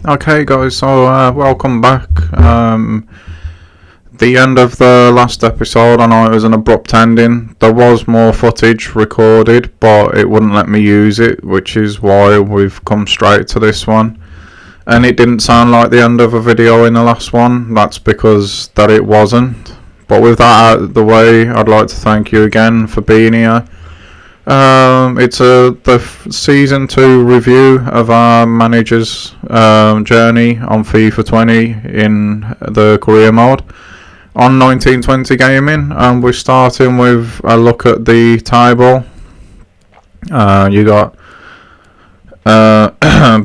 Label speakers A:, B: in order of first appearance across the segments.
A: Okay guys, so welcome back. The end of the last episode, I know it was an abrupt ending. There was more footage recorded, but it wouldn't let me use it, which is why we've come straight to this one. And it didn't sound like the end of a video in the last one. That's because that it wasn't. But with that out of the way, I'd like to thank you again for being here. It's the season 2 review of our manager's journey on FIFA 20 in the career mode on 1920 gaming, and we're starting with a look at the table. You got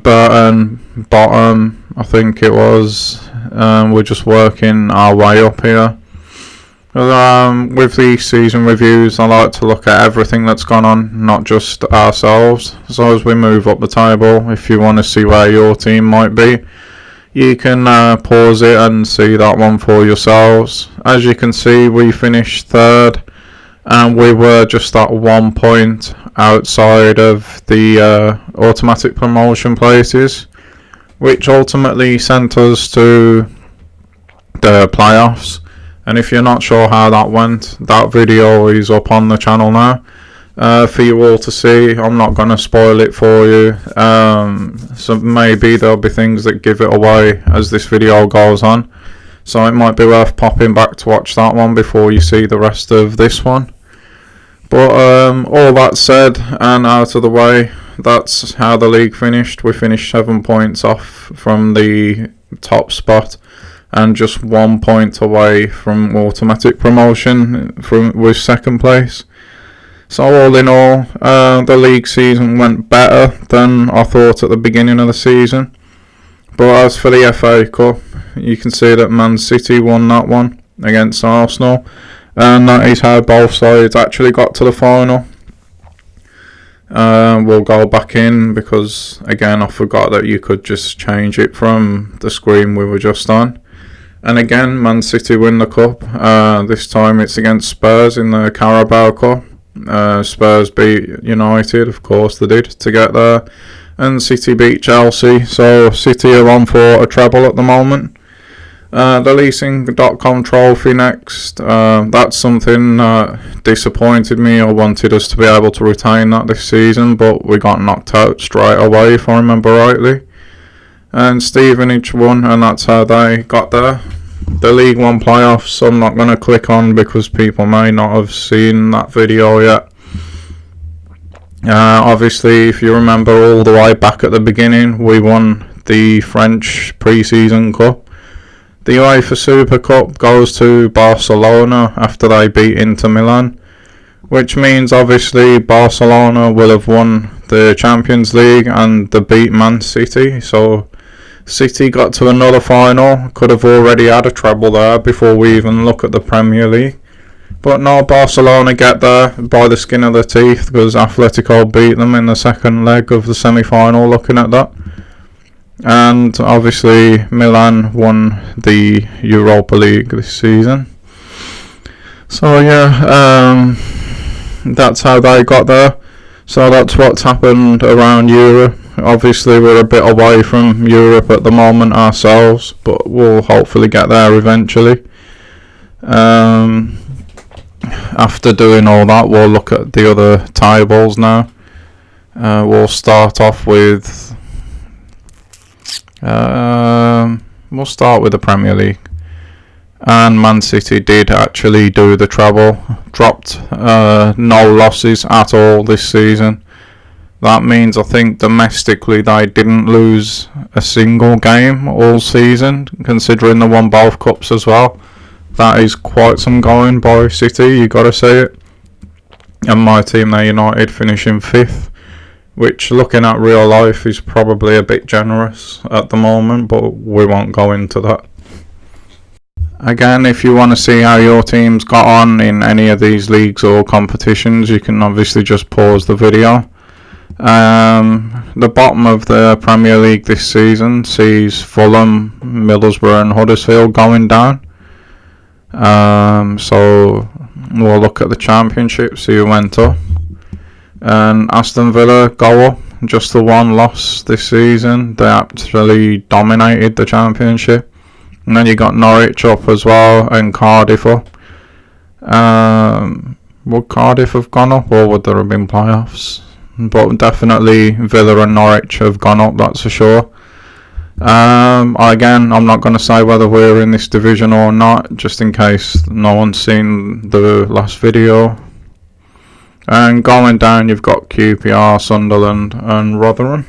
A: Burton bottom, I think it was. We're just working our way up here. With the season reviews, I like to look at everything that's gone on, not just ourselves. So as we move up the table, if you want to see where your team might be, you can pause it and see that one for yourselves. As you can see, we finished third, and we were just at 1 point outside of the automatic promotion places, which ultimately sent us to the playoffs. And if you're not sure how that went, that video is up on the channel now for you all to see. I'm not going to spoil it for you. So maybe there'll be things that give it away as this video goes on. So it might be worth popping back to watch that one before you see the rest of this one. But all that said and out of the way, that's how the league finished. We finished 7 points off from the top spot, and just 1 point away from automatic promotion with second place. So all in all, the league season went better than I thought at the beginning of the season. But as for the FA Cup, you can see that Man City won that one against Arsenal, and that is how both sides actually got to the final. We'll go back in because, again, I forgot that you could just change it from the screen we were just on. And again, Man City win the cup. This time it's against Spurs in the Carabao Cup. Spurs beat United, of course they did, to get there. And City beat Chelsea. So City are on for a treble at the moment. The leasing.com trophy next. That's something that disappointed me. I wanted us to be able to retain that this season, but we got knocked out straight away, if I remember rightly. And Stevenage won, and that's how they got there. The League One playoffs I'm not going to click on because people may not have seen that video yet. Obviously, if you remember all the way back at the beginning, we won the French pre-season cup. The UEFA Super Cup goes to Barcelona after they beat Inter Milan, which means obviously Barcelona will have won the Champions League and they beat Man City. So City got to another final, could have already had a treble there before we even look at the Premier League. But no, Barcelona get there by the skin of their teeth because Atletico beat them in the second leg of the semi-final, looking at that. And obviously Milan won the Europa League this season. So yeah, that's how they got there. So that's what's happened around Europe. Obviously we're a bit away from Europe at the moment ourselves, but we'll hopefully get there eventually. After doing all that, we'll look at the other tables now. We'll start off with the Premier League. And Man City did actually do the treble, dropped no losses at all this season. That means I think domestically they didn't lose a single game all season, considering they won both cups as well. That is quite some going by City, you gotta say it. And my team there, United, finishing 5th, which looking at real life is probably a bit generous at the moment, but we won't go into that. Again, if you want to see how your team's got on in any of these leagues or competitions, you can obviously just pause the video. The bottom of the Premier League this season sees Fulham, Middlesbrough and Huddersfield going down. So we'll look at the Championship, see who went up. And Aston Villa go up, just the one loss this season. They actually dominated the championship. And then you got Norwich up as well and Cardiff up. Would Cardiff have gone up, or would there have been playoffs? But definitely Villa and Norwich have gone up, that's for sure. Again, I'm not going to say whether we're in this division or not, just in case no one's seen the last video. And going down, you've got QPR, Sunderland and Rotherham.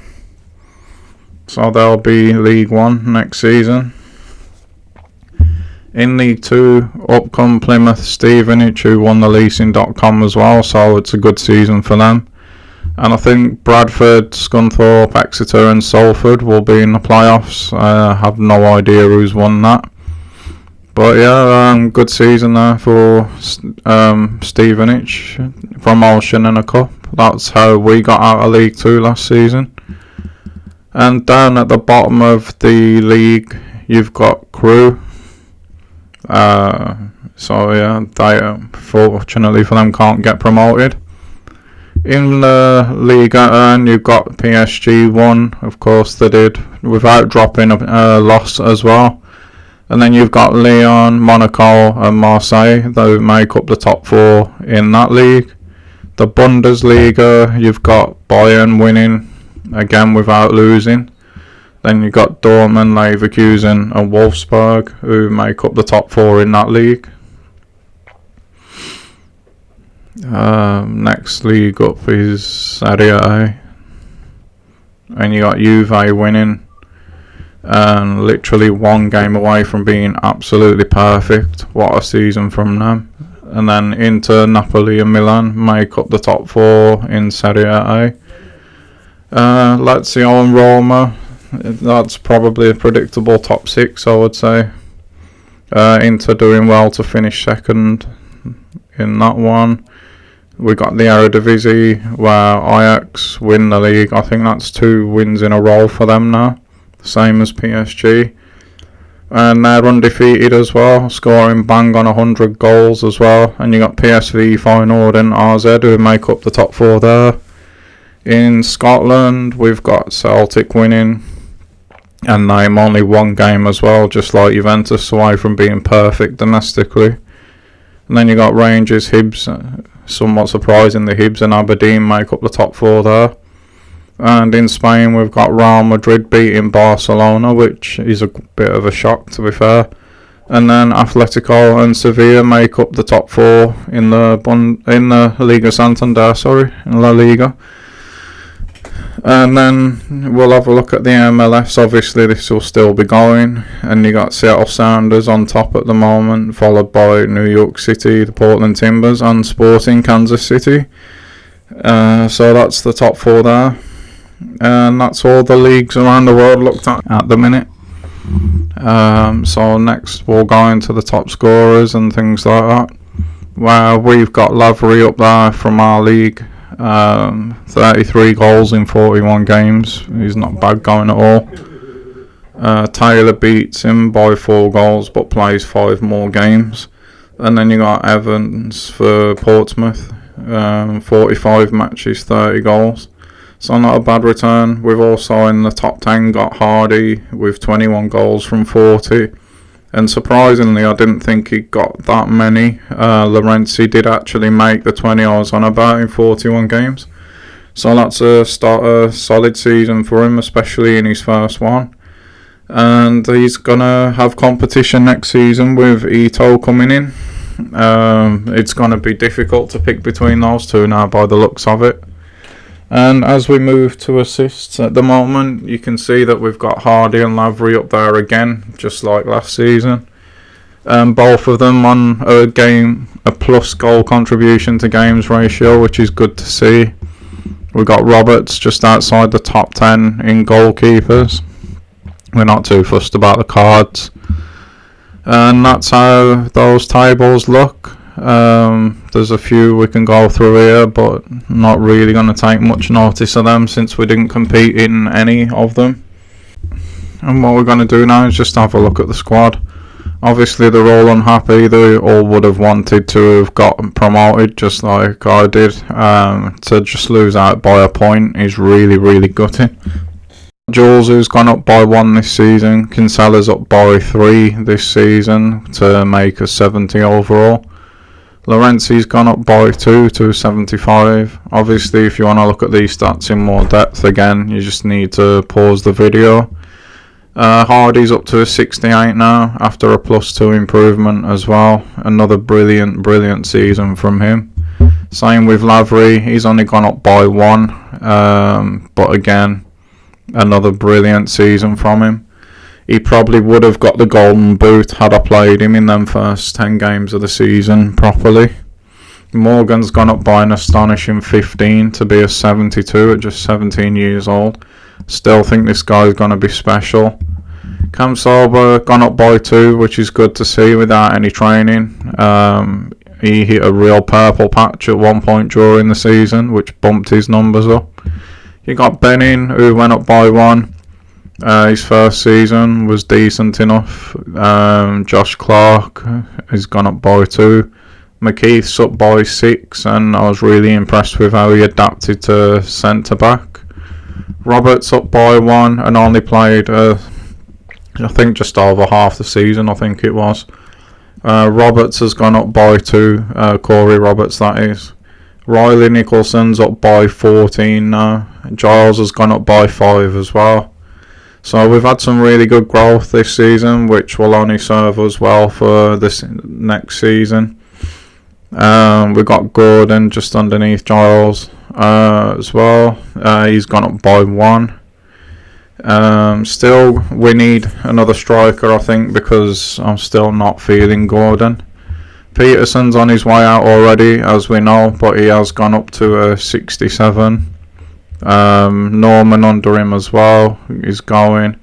A: So they'll be League 1 next season. In League 2, up come Plymouth Stevenage, who won the leasing.com as well, so it's a good season for them. And I think Bradford, Scunthorpe, Exeter and Salford will be in the playoffs. I have no idea who's won that. But yeah, good season there for Stevenage. Promotion and a cup. That's how we got out of League 2 last season. And down at the bottom of the league, you've got Crewe. So yeah, they fortunately for them can't get promoted. In the Liga, you've got PSG won, of course they did, without dropping a loss as well. And then you've got Lyon, Monaco and Marseille that make up the top 4 in that league. The Bundesliga, you've got Bayern winning again without losing. Then you've got Dortmund, Leverkusen and Wolfsburg who make up the top 4 in that league. Next league up is Serie A. And you got Juve winning. And literally one game away from being absolutely perfect. What a season from them. And then Inter, Napoli and Milan make up the top 4 in Serie A. Lazio and Roma, that's probably a predictable top 6, I would say. Inter doing well to finish second in that one. We got the Eredivisie where Ajax win the league. I think that's 2 wins in a row for them now, same as PSG. And they're undefeated as well, scoring bang on 100 goals as well. And you got PSV, Feyenoord and AZ who make up the top 4 there. In Scotland, we've got Celtic winning, and they're only one game as well, just like Juventus, away from being perfect domestically. And then you got Rangers, Hibs, somewhat surprising, the Hibs and Aberdeen make up the top 4 there. And in Spain, we've got Real Madrid beating Barcelona, which is a bit of a shock, to be fair. And then Atletico and Sevilla make up the top 4 in the Liga Santander, in La Liga. And then we'll have a look at the MLS. Obviously, this will still be going. And you got Seattle Sounders on top at the moment, followed by New York City, the Portland Timbers, and Sporting Kansas City. So that's the top 4 there. And that's all the leagues around the world looked at the minute. So next we'll go into the top scorers and things like that. Where we've got Lavery up there from our league. 33 goals in 41 games. He's not bad going at all. Taylor beats him by 4 goals but plays 5 more games. And then you got Evans for Portsmouth, 45 matches, 30 goals. So not a bad return. We've also in the top 10 got Hardy with 21 goals from 40. And surprisingly, I didn't think he got that many. Lorenzi did actually make the 20 I was on about in 41 games. So that's a solid season for him, especially in his first one. And he's going to have competition next season with Ito coming in. It's going to be difficult to pick between those two now by the looks of it. And as we move to assists at the moment, you can see that we've got Hardy and Lavery up there again, just like last season. Both of them on a plus goal contribution to games ratio, which is good to see. We've got Roberts just outside the top 10 in goalkeepers. We're not too fussed about the cards. And that's how those tables look. There's a few we can go through here, but not really going to take much notice of them since we didn't compete in any of them. And what we're going to do now is just have a look at the squad. Obviously, they're all unhappy. They all would have wanted to have gotten promoted, just like I did. To just lose out by a point is really, really gutting. Jules, who's gone up by 1 this season. Kinsella's up by 3 this season to make a 70 overall. Lorenzi's gone up by 2 to 75. Obviously, if you want to look at these stats in more depth again, you just need to pause the video. Hardy's up to a 68 now after a +2 improvement as well. Another brilliant season from him. Same with Lavery, he's only gone up by 1, but again, another brilliant season from him. He probably would have got the golden boot had I played him in them first 10 games of the season properly. Morgan's gone up by an astonishing 15 to be a 72 at just 17 years old. Still think this guy's going to be special. Cam Sober gone up by 2, which is good to see without any training. He hit a real purple patch at one point during the season, which bumped his numbers up. You got Benning, who went up by 1. His first season was decent enough. Josh Clark has gone up by 2. McKeith's up by 6, and I was really impressed with how he adapted to centre back. Roberts up by 1 and only played, I think, just over half the season, I think it was. Roberts has gone up by 2, Corey Roberts that is. Riley Nicholson's up by 14 now. Giles has gone up by 5 as well. So we've had some really good growth this season, which will only serve us well for this next season. We've got Gordon just underneath Giles as well. He's gone up by 1. Still, we need another striker, I think, because I'm still not feeling Gordon. Peterson's on his way out already, as we know, but he has gone up to a 67. Norman under him as well is going.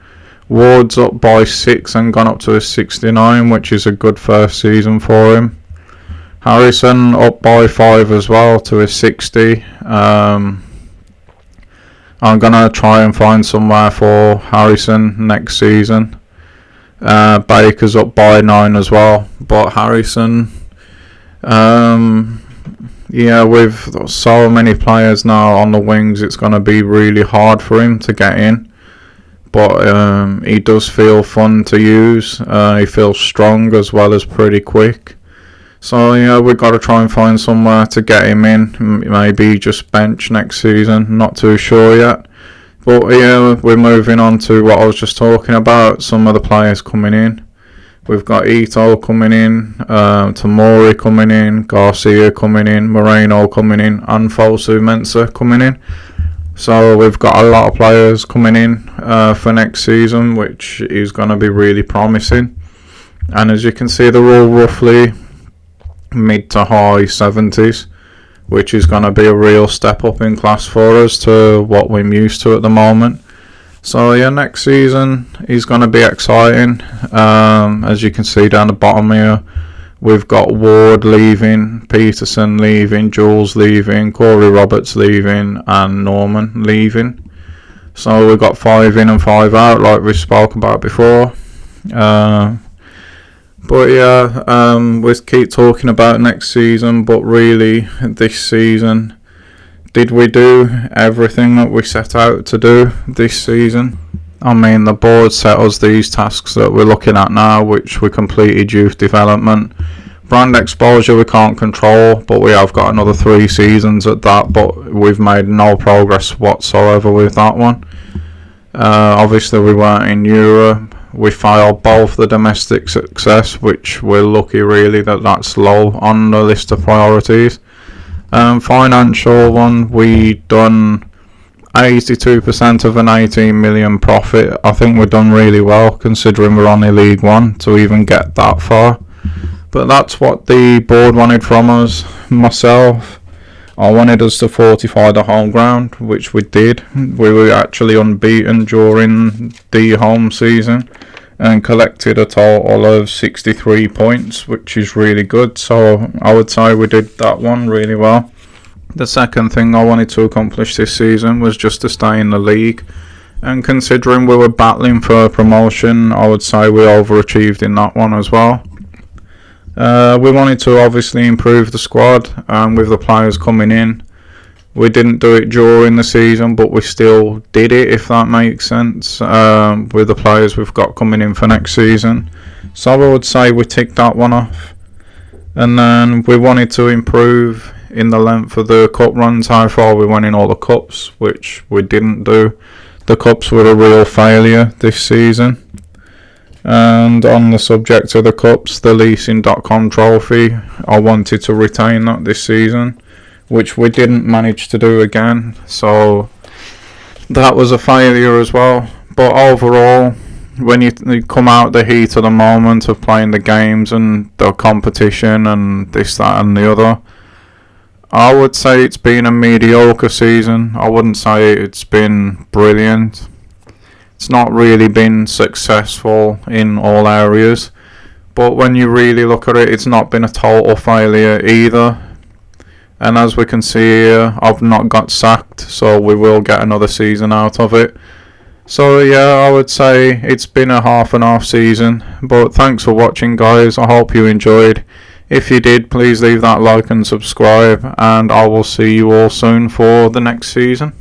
A: Ward's up by 6 and gone up to a 69, which is a good first season for him. Harrison up by 5 as well to a 60. I'm going to try and find somewhere for Harrison next season. Baker's up by 9 as well. But Harrison, with so many players now on the wings, it's going to be really hard for him to get in. But he does feel fun to use. He feels strong as well as pretty quick. So we've got to try and find somewhere to get him in. Maybe just bench next season. Not too sure yet. But we're moving on to what I was just talking about. Some of the players coming in. We've got Ito coming in, Tamori coming in, Garcia coming in, Moreno coming in, and Fosu Mensah coming in. So we've got a lot of players coming in for next season, which is going to be really promising. And as you can see, they're all roughly mid to high 70s, which is going to be a real step up in class for us to what we're used to at the moment. So next season is going to be exciting. As you can see down the bottom here, we've got Ward leaving, Peterson leaving, Jules leaving, Corey Roberts leaving, and Norman leaving. So we've got 5 in and 5 out, like we spoke about before. We keep talking about next season, but really this season, did we do everything that we set out to do this season? I mean, the board set us these tasks that we're looking at now, which we completed youth development. Brand exposure we can't control, but we have got another 3 seasons at that, but we've made no progress whatsoever with that one. Obviously we weren't in Europe. We failed both the domestic success, which we're lucky really that that's low on the list of priorities. Financial one, we done 82% of an 18 million profit. I think we've done really well considering we're only League 1 to even get that far. But that's what the board wanted from us. Myself, I wanted us to fortify the home ground, which we did. We were actually unbeaten during the home season and collected a total of 63 points, which is really good. So I would say we did that one really well. The second thing I wanted to accomplish this season was just to stay in the league. And considering we were battling for promotion, I would say we overachieved in that one as well. We wanted to obviously improve the squad with the players coming in. We didn't do it during the season, but we still did it, if that makes sense, with the players we've got coming in for next season. So I would say we ticked that one off. And then we wanted to improve in the length of the cup runs, how far we went in all the cups, which we didn't do. The cups were a real failure this season. And on the subject of the cups, the leasing.com trophy, I wanted to retain that this season, which we didn't manage to do again, so that was a failure as well. But overall, when you come out the heat of the moment of playing the games and the competition and this, that and the other, I would say it's been a mediocre season. I wouldn't say it's been brilliant. It's not really been successful in all areas, but when you really look at it, it's not been a total failure either. And as we can see here, I've not got sacked, so we will get another season out of it. So yeah, I would say it's been a half and half season, but thanks for watching, guys. I hope you enjoyed. If you did, please leave that like and subscribe, and I will see you all soon for the next season.